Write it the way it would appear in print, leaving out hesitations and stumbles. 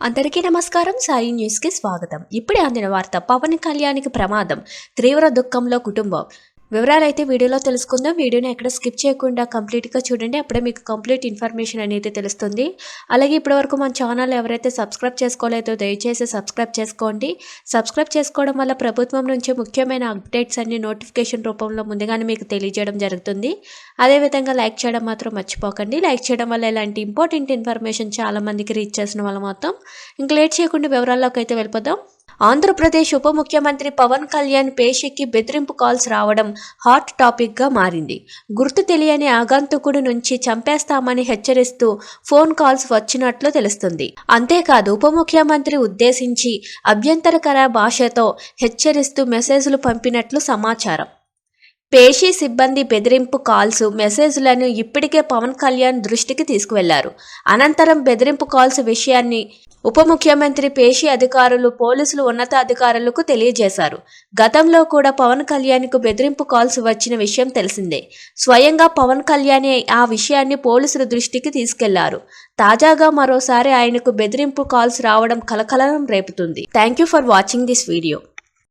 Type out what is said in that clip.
అందరికీ నమస్కారం. సాయి న్యూస్కి స్వాగతం. ఇప్పుడే అందిన వార్త. పవన్ కళ్యాణ్కి ప్రమాదం, తీవ్ర దుఃఖంలో కుటుంబం. వివరాలైతే వీడియోలో తెలుసుకుందాం. వీడియోని ఎక్కడ స్కిప్ చేయకుండా కంప్లీట్గా చూడండి. అప్పుడే మీకు కంప్లీట్ ఇన్ఫర్మేషన్ అనేది తెలుస్తుంది. అలాగే ఇప్పటివరకు మన ఛానల్ ఎవరైతే సబ్స్క్రైబ్ చేసుకోలేదో దయచేసి సబ్స్క్రైబ్ చేసుకోండి. సబ్స్క్రైబ్ చేసుకోవడం వల్ల ప్రభుత్వం నుంచి ముఖ్యమైన అప్డేట్స్ అన్ని నోటిఫికేషన్ రూపంలో ముందుగానే మీకు తెలియజేయడం జరుగుతుంది. అదేవిధంగా లైక్ చేయడం మాత్రం మర్చిపోకండి. లైక్ చేయడం వల్ల ఇలాంటి ఇంపార్టెంట్ ఇన్ఫర్మేషన్ చాలామందికి రీచ్ చేసిన వాళ్ళ మొత్తం. ఇంక లేట్ చేయకుండా వివరాల్లోకి అయితే వెళ్ళిపోదాం. ఆంధ్రప్రదేశ్ ఉప ముఖ్యమంత్రి పవన్ కళ్యాణ్ పేషికి బెదిరింపు కాల్స్ రావడం హాట్ టాపిక్గా మారింది. గుర్తు తెలియని ఆగంతుకుడి నుంచి చంపేస్తామని హెచ్చరిస్తూ ఫోన్ కాల్స్ వచ్చినట్లు తెలుస్తుంది. అంతేకాదు ఉప ముఖ్యమంత్రి ఉద్దేశించి అభ్యంతరకర భాషతో హెచ్చరిస్తూ మెసేజ్లు పంపినట్లు సమాచారం. పేషీ సిబ్బంది బెదిరింపు కాల్స్, మెసేజ్లను ఇప్పటికే పవన్ కళ్యాణ్ దృష్టికి తీసుకువెళ్లారు. అనంతరం బెదిరింపు కాల్స్ విషయాన్ని ఉప ముఖ్యమంత్రి పేషీ అధికారులు, పోలీసులు ఉన్నతాధికారులకు తెలియజేశారు. గతంలో కూడా పవన్ కళ్యాణ్కు బెదిరింపు కాల్స్ వచ్చిన విషయం తెలిసిందే. స్వయంగా పవన్ కళ్యాణ్ ఆ విషయాన్ని పోలీసుల దృష్టికి తీసుకెళ్లారు. తాజాగా మరోసారి ఆయనకు బెదిరింపు కాల్స్ రావడం కలకలం రేపుతుంది. Thank you for watching this video.